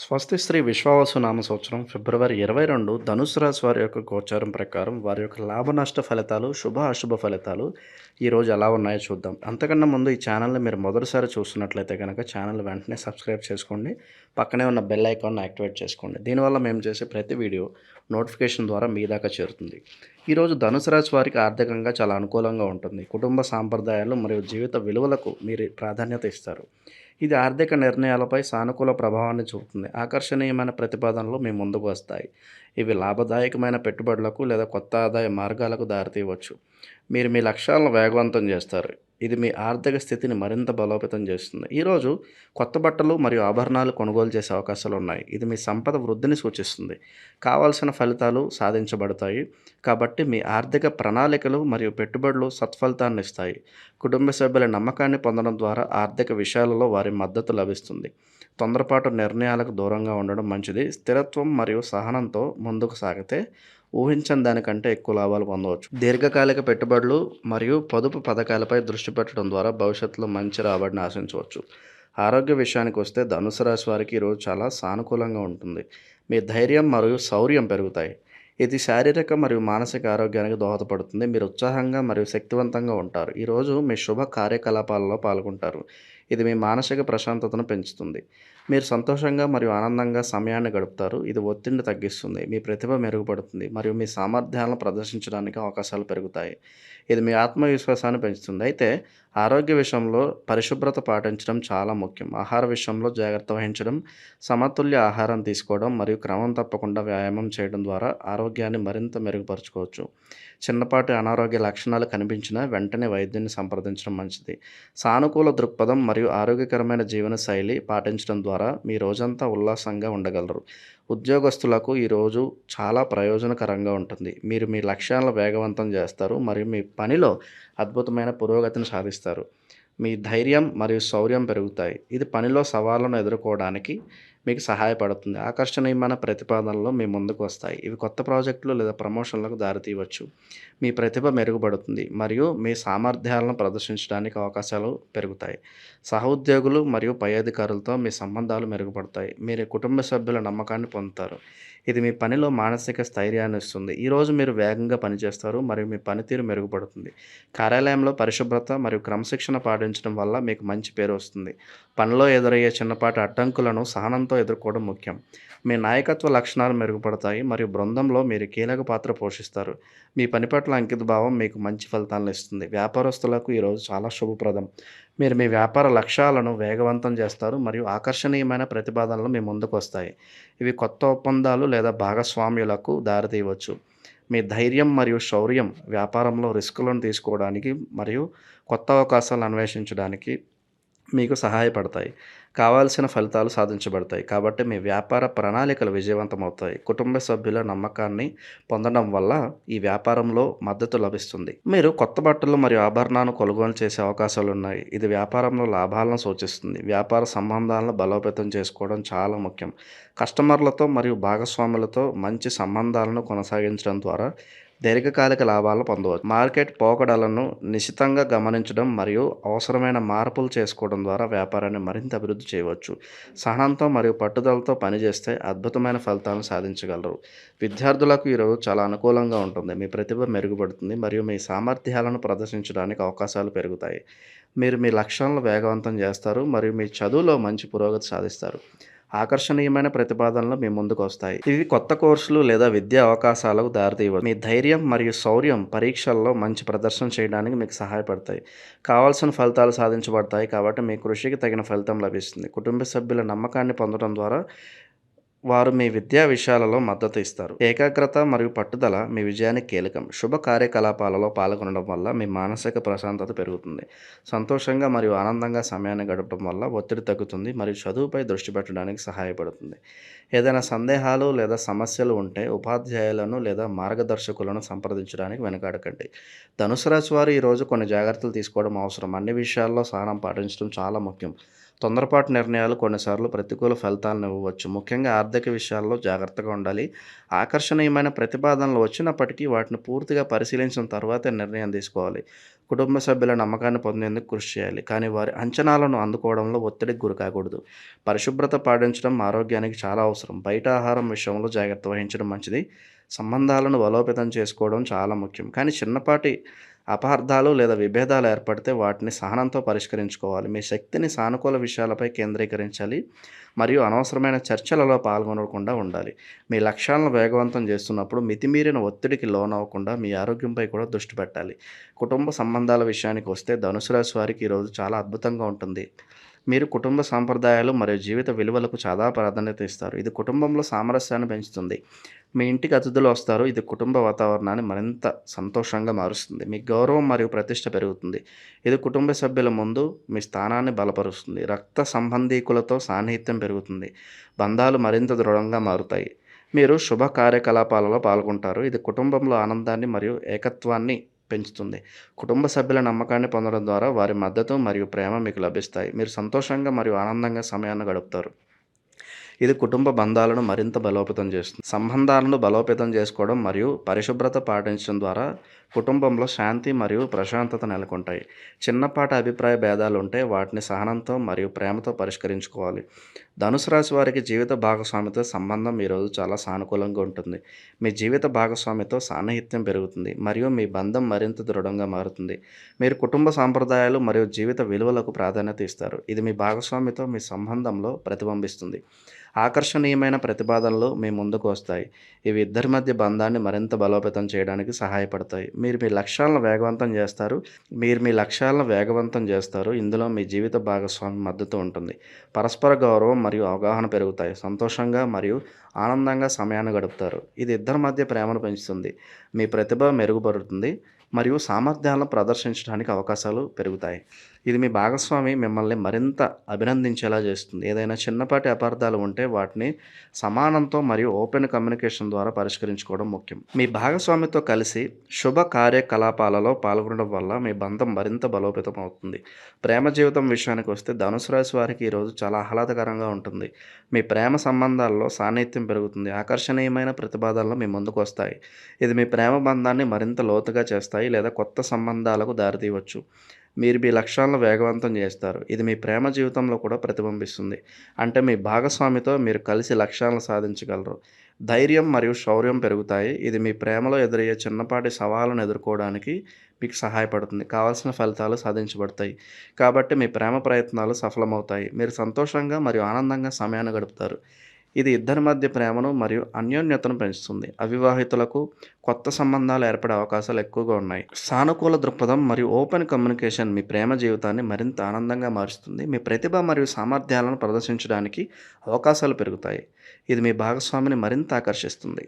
స్వస్తి శ్రీ విశ్వావసు నామ సంవత్సరం ఫిబ్రవరి 22 ధనుసు రాశి వారి యొక్క గోచారం ప్రకారం వారి యొక్క లాభ నష్ట ఫలితాలు శుభ అశుభ ఫలితాలు ఈరోజు ఎలా ఉన్నాయో చూద్దాం. అంతకన్నా ముందు ఈ ఛానల్ని మీరు మొదటిసారి చూస్తున్నట్లయితే కనుక ఛానల్ వెంటనే సబ్స్క్రైబ్ చేసుకోండి. పక్కనే ఉన్న బెల్ ఐకాన్ యాక్టివేట్ చేసుకోండి. దీనివల్ల మేము చేసే ప్రతి వీడియో నోటిఫికేషన్ ద్వారా మీ దాకా చేరుతుంది. ఈరోజు ధనుసు రాశి వారికి ఆర్థికంగా చాలా అనుకూలంగా ఉంటుంది. కుటుంబ సాంప్రదాయాలు మరియు జీవిత విలువలకు మీరు ప్రాధాన్యత ఇస్తారు. ఇది ఆర్థిక నిర్ణయాలపై సానుకూల ప్రభావాన్ని చూపుతుంది. ఆకర్షణీయమైన ప్రతిపాదనలు మీ ముందుకు వస్తాయి. ఇవి లాభదాయకమైన పెట్టుబడులకు లేదా కొత్త ఆదాయ మార్గాలకు దారితీయవచ్చు. మీరు మీ లక్ష్యాలను వేగవంతం చేస్తారు. ఇది మీ ఆర్థిక స్థితిని మరింత బలోపేతం చేస్తుంది. ఈరోజు కొత్త బట్టలు మరియు ఆభరణాలు కొనుగోలు చేసే అవకాశాలు ఉన్నాయి. ఇది మీ సంపద వృద్ధిని సూచిస్తుంది. కావాల్సిన ఫలితాలు సాధించబడతాయి. కాబట్టి మీ ఆర్థిక ప్రణాళికలు మరియు పెట్టుబడులు సత్ఫలితాన్ని ఇస్తాయి. కుటుంబ సభ్యుల నమ్మకాన్ని పొందడం ద్వారా ఆర్థిక విషయాలలో వారి మద్దతు లభిస్తుంది. తొందరపాటు నిర్ణయాలకు దూరంగా ఉండడం మంచిది. స్థిరత్వం మరియు సహనంతో ముందుకు సాగితే ఊహించని దానికంటే ఎక్కువ లాభాలు పొందవచ్చు. దీర్ఘకాలిక పెట్టుబడులు మరియు పొదుపు పథకాలపై దృష్టి పెట్టడం ద్వారా భవిష్యత్తులో మంచి రాబడిని ఆశించవచ్చు. ఆరోగ్య విషయానికి వస్తే ధనుసు రాశి వారికి ఈరోజు చాలా సానుకూలంగా ఉంటుంది. మీ ధైర్యం మరియు శౌర్యం పెరుగుతాయి. ఇది శారీరక మరియు మానసిక ఆరోగ్యానికి దోహదపడుతుంది. మీరు ఉత్సాహంగా మరియు శక్తివంతంగా ఉంటారు. ఈరోజు మీ శుభ కార్యకలాపాలలో పాల్గొంటారు. ఇది మీ మానసిక ప్రశాంతతను పెంచుతుంది. మీరు సంతోషంగా మరియు ఆనందంగా సమయాన్ని గడుపుతారు. ఇది ఒత్తిడిని తగ్గిస్తుంది. మీ ప్రతిభ మెరుగుపడుతుంది మరియు మీ సామర్థ్యాలను ప్రదర్శించడానికి అవకాశాలు పెరుగుతాయి. ఇది మీ ఆత్మవిశ్వాసాన్ని పెంచుతుంది. అయితే ఆరోగ్య విషయంలో పరిశుభ్రత పాటించడం చాలా ముఖ్యం. ఆహార విషయంలో జాగ్రత్త వహించడం, సమతుల్య ఆహారం తీసుకోవడం మరియు క్రమం తప్పకుండా వ్యాయామం చేయడం ద్వారా ఆరోగ్యాన్ని మరింత మెరుగుపరుచుకోవచ్చు. చిన్నపాటి అనారోగ్య లక్షణాలు కనిపించినా వెంటనే వైద్యుని సంప్రదించడం మంచిది. సానుకూల దృక్పథం మరియు ఆరోగ్యకరమైన జీవన శైలి పాటించడం ద్వారా మీ రోజంతా ఉల్లాసంగా ఉండగలరు. ఉద్యోగస్తులకు ఈరోజు చాలా ప్రయోజనకరంగా ఉంటుంది. మీరు మీ లక్ష్యాలను వేగవంతం చేస్తారు మరియు మీ పనిలో అద్భుతమైన పురోగతిని సాధిస్తారు. మీ ధైర్యం మరియు శౌర్యం పెరుగుతాయి. ఇది పనిలో సవాళ్లను ఎదుర్కోవడానికి మీకు సహాయపడుతుంది. ఆకర్షణీయమైన ప్రతిపాదనలు మీ ముందుకు వస్తాయి. ఇవి కొత్త ప్రాజెక్టులు లేదా ప్రమోషన్లకు దారితీయవచ్చు. మీ ప్రతిభ మెరుగుపడుతుంది మరియు మీ సామర్థ్యాలను ప్రదర్శించడానికి అవకాశాలు పెరుగుతాయి. సహోద్యోగులు మరియు పై అధికారులతో మీ సంబంధాలు మెరుగుపడతాయి. మీరు కుటుంబ సభ్యుల నమ్మకాన్ని పొందుతారు. ఇది మీ పనిలో మానసిక స్థైర్యాన్ని ఇస్తుంది. ఈరోజు మీరు వేగంగా పనిచేస్తారు మరియు మీ పనితీరు మెరుగుపడుతుంది. కార్యాలయంలో పరిశుభ్రత మరియు క్రమశిక్షణ పాటించడం వల్ల మీకు మంచి పేరు వస్తుంది. పనిలో ఎదురయ్యే చిన్నపాటి అడ్డంకులను సహనంతో ఎదుర్కోవడం ముఖ్యం. మీ నాయకత్వ లక్షణాలు మెరుగుపడతాయి మరియు బృందంలో మీరు కీలక పాత్ర పోషిస్తారు. మీ పని పట్ల అంకితభావం మీకు మంచి ఫలితాలను ఇస్తుంది. వ్యాపారస్తులకు ఈరోజు చాలా శుభప్రదం. మీరు మీ వ్యాపార లక్ష్యాలను వేగవంతం చేస్తారు మరియు ఆకర్షణీయమైన ప్రతిపాదనలు మీ ముందుకు వస్తాయి. ఇవి కొత్త ఒప్పందాలు లేదా భాగస్వామ్యులకు దారితీయవచ్చు. మీ ధైర్యం మరియు శౌర్యం వ్యాపారంలో రిస్కులను తీసుకోవడానికి మరియు కొత్త అవకాశాలను అన్వేషించడానికి మీకు సహాయపడతాయి. కావాల్సిన ఫలితాలు సాధించబడతాయి. కాబట్టి మీ వ్యాపార ప్రణాళికలు విజయవంతమవుతాయి. కుటుంబ సభ్యుల నమ్మకాన్ని పొందడం వల్ల ఈ వ్యాపారంలో మద్దతు లభిస్తుంది. మీరు కొత్త బట్టలు మరియు ఆభరణాలను కొనుగోలు చేసే అవకాశాలున్నాయి. ఇది వ్యాపారంలో లాభాలను సూచిస్తుంది. వ్యాపార సంబంధాలను బలోపేతం చేసుకోవడం చాలా ముఖ్యం. కస్టమర్లతో మరియు భాగస్వాములతో మంచి సంబంధాలను కొనసాగించడం ద్వారా దీర్ఘకాలిక లాభాలను పొందవచ్చు. మార్కెట్ పోకడలను నిశితంగా గమనించడం మరియు అవసరమైన మార్పులు చేసుకోవడం ద్వారా వ్యాపారాన్ని మరింత అభివృద్ధి చేయవచ్చు. సహనంతో మరియు పట్టుదలతో పనిచేస్తే అద్భుతమైన ఫలితాలను సాధించగలరు. విద్యార్థులకు ఈరోజు చాలా అనుకూలంగా ఉంటుంది. మీ ప్రతిభ మెరుగుపడుతుంది మరియు మీ సామర్థ్యాలను ప్రదర్శించడానికి అవకాశాలు పెరుగుతాయి. మీరు మీ లక్ష్యాలను వేగవంతం చేస్తారు మరియు మీ చదువులో మంచి పురోగతి సాధిస్తారు. ఆకర్షణీయమైన ప్రతిపాదనలు మీ ముందుకు వస్తాయి. ఇవి కొత్త కోర్సులు లేదా విద్యా అవకాశాలకు దారితీయవచ్చు. మీ ధైర్యం మరియు శౌర్యం పరీక్షల్లో మంచి ప్రదర్శన చేయడానికి మీకు సహాయపడతాయి. కావాల్సిన ఫలితాలు సాధించబడతాయి. కాబట్టి మీ కృషికి తగిన ఫలితం లభిస్తుంది. కుటుంబ సభ్యుల నమ్మకాన్ని పొందడం ద్వారా వారు మీ విద్యా విషయాలలో మద్దతు ఇస్తారు. ఏకాగ్రత మరియు పట్టుదల మీ విజయానికి కీలకం. శుభ కార్యకలాపాలలో పాల్గొనడం వల్ల మీ మానసిక ప్రశాంతత పెరుగుతుంది. సంతోషంగా మరియు ఆనందంగా సమయాన్ని గడపడం వల్ల ఒత్తిడి తగ్గుతుంది మరియు చదువుపై దృష్టి పెట్టడానికి సహాయపడుతుంది. ఏదైనా సందేహాలు లేదా సమస్యలు ఉంటే ఉపాధ్యాయులను లేదా మార్గదర్శకులను సంప్రదించడానికి వెనకాడకండి. ధనుసు రాశి వారు ఈరోజు కొన్ని జాగ్రత్తలు తీసుకోవడం అవసరం. అన్ని విషయాల్లో సహనం పాటించడం చాలా ముఖ్యం. తొందరపాటు నిర్ణయాలు కొన్నిసార్లు ప్రతికూల ఫలితాలను ఇవ్వవచ్చు. ముఖ్యంగా ఆర్థిక విషయాల్లో జాగ్రత్తగా ఉండాలి. ఆకర్షణీయమైన ప్రతిపాదనలు వచ్చినప్పటికీ వాటిని పూర్తిగా పరిశీలించిన తర్వాతే నిర్ణయం తీసుకోవాలి. కుటుంబ సభ్యుల నమ్మకాన్ని పొందేందుకు కృషి చేయాలి. కానీ వారి అంచనాలను అందుకోవడంలో ఒత్తిడికి గురికాకూడదు. పరిశుభ్రత పాటించడం ఆరోగ్యానికి చాలా అవసరం. బయట ఆహారం విషయంలో జాగ్రత్త వహించడం మంచిది. సంబంధాలను బలోపేతం చేసుకోవడం చాలా ముఖ్యం. కానీ చిన్నపాటి అపార్థాలు లేదా విభేదాలు ఏర్పడితే వాటిని సహనంతో పరిష్కరించుకోవాలి. మీ శక్తిని సానుకూల విషయాలపై కేంద్రీకరించాలి మరియు అనవసరమైన చర్చలలో పాల్గొనకుండా ఉండాలి. మీ లక్ష్యాలను వేగవంతం చేస్తున్నప్పుడు మితిమీరిన ఒత్తిడికి లోనవ్వకుండా మీ ఆరోగ్యంపై కూడా దృష్టి పెట్టాలి. కుటుంబ సంబంధాల విషయానికి వస్తే ధనుసు రాశి వారికి ఈరోజు చాలా అద్భుతంగా ఉంటుంది. మీరు కుటుంబ సాంప్రదాయాలు మరియు జీవిత విలువలకు చాలా ప్రాధాన్యత ఇస్తారు. ఇది కుటుంబంలో సామరస్యాన్ని పెంచుతుంది. మీ ఇంటికి అతిథులు వస్తారు. ఇది కుటుంబ వాతావరణాన్ని మరింత సంతోషంగా మారుస్తుంది. మీ గౌరవం మరియు ప్రతిష్ట పెరుగుతుంది. ఇది కుటుంబ సభ్యుల ముందు మీ స్థానాన్ని బలపరుస్తుంది. రక్త సంబంధీకులతో సాన్నిహిత్యం పెరుగుతుంది. బంధాలు మరింత దృఢంగా మారుతాయి. మీరు శుభ కార్యకలాపాలలో పాల్గొంటారు. ఇది కుటుంబంలో ఆనందాన్ని మరియు ఏకత్వాన్ని పెంచుతుంది. కుటుంబ సభ్యుల నమ్మకాన్ని పొందడం ద్వారా వారి మద్దతు మరియు ప్రేమ మీకు లభిస్తాయి. మీరు సంతోషంగా మరియు ఆనందంగా సమయాన్ని గడుపుతారు. ఇది కుటుంబ బంధాలను మరింత బలోపేతం చేస్తుంది. సంబంధాలను బలోపేతం చేసుకోవడం మరియు పరిశుభ్రత పాటించడం ద్వారా కుటుంబంలో శాంతి మరియు ప్రశాంతత నెలకొంటాయి. చిన్నపాటి అభిప్రాయ భేదాలు ఉంటే వాటిని సహనంతో మరియు ప్రేమతో పరిష్కరించుకోవాలి. ధనుసు రాశి వారికి జీవిత భాగస్వామితో సంబంధం ఈరోజు చాలా సానుకూలంగా ఉంటుంది. మీ జీవిత భాగస్వామితో సాన్నిహిత్యం పెరుగుతుంది మరియు మీ బంధం మరింత దృఢంగా మారుతుంది. మీరు కుటుంబ సాంప్రదాయాలు మరియు జీవిత విలువలకు ప్రాధాన్యత ఇస్తారు. ఇది మీ భాగస్వామితో మీ సంబంధంలో ప్రతిబింబిస్తుంది. ఆకర్షణీయమైన ప్రతిపాదనలు మీ ముందుకు వస్తాయి. ఇవి ఇద్దరి మధ్య బంధాన్ని మరింత బలోపేతం చేయడానికి సహాయపడతాయి. మీరు మీ లక్ష్యాలను వేగవంతం చేస్తారు. ఇందులో మీ జీవిత భాగస్వామి మద్దతు ఉంటుంది. పరస్పర గౌరవం మరియు అవగాహన పెరుగుతాయి. సంతోషంగా మరియు ఆనందంగా సమయాన్ని గడుపుతారు. ఇది ఇద్దరి మధ్య ప్రేమను పెంచుతుంది. మీ ప్రతిభ మెరుగుపడుతుంది మరియు సామర్థ్యాలను ప్రదర్శించడానికి అవకాశాలు పెరుగుతాయి. ఇది మీ భాగస్వామి మిమ్మల్ని మరింత అభినందించేలా చేస్తుంది. ఏదైనా చిన్నపాటి అపార్థాలు ఉంటే వాటిని సమానంతో మరియు ఓపెన్ కమ్యూనికేషన్ ద్వారా పరిష్కరించుకోవడం ముఖ్యం. మీ భాగస్వామితో కలిసి శుభ కార్యకలాపాలలో పాల్గొనడం వల్ల మీ బంధం మరింత బలోపేతం అవుతుంది. ప్రేమ జీవితం విషయానికి వస్తే ధనుసు రాశి వారికి ఈరోజు చాలా ఆహ్లాదకరంగా ఉంటుంది. మీ ప్రేమ సంబంధాల్లో సాన్నిహిత్యం పెరుగుతుంది. ఆకర్షణీయమైన ప్రతిపాదనలు మీ ముందుకు వస్తాయి. ఇది మీ ప్రేమ బంధాన్ని మరింత లోతుగా చేస్తాయి లేదా కొత్త సంబంధాలకు దారితీయవచ్చు. మీరు మీ లక్ష్యాలను వేగవంతం చేస్తారు. ఇది మీ ప్రేమ జీవితంలో కూడా ప్రతిబింబిస్తుంది. అంటే మీ భాగస్వామితో మీరు కలిసి లక్ష్యాలను సాధించగలరు. ధైర్యం మరియు శౌర్యం పెరుగుతాయి. ఇది మీ ప్రేమలో ఎదురయ్యే చిన్నపాటి సవాళ్ళను ఎదుర్కోవడానికి మీకు సహాయపడుతుంది. కావాల్సిన ఫలితాలు సాధించబడతాయి. కాబట్టి మీ ప్రేమ ప్రయత్నాలు సఫలమవుతాయి. మీరు సంతోషంగా మరియు ఆనందంగా సమయాన్ని గడుపుతారు. ఇది ఇద్దరి మధ్య ప్రేమను మరియు అన్యోన్యతను పెంచుతుంది. అవివాహితులకు కొత్త సంబంధాలు ఏర్పడే అవకాశాలు ఎక్కువగా ఉన్నాయి. సానుకూల దృక్పథం మరియు ఓపెన్ కమ్యూనికేషన్ మీ ప్రేమ జీవితాన్ని మరింత ఆనందంగా మారుస్తుంది. మీ ప్రతిభ మరియు సామర్థ్యాలను ప్రదర్శించడానికి అవకాశాలు పెరుగుతాయి. ఇది మీ భాగస్వామిని మరింత ఆకర్షిస్తుంది.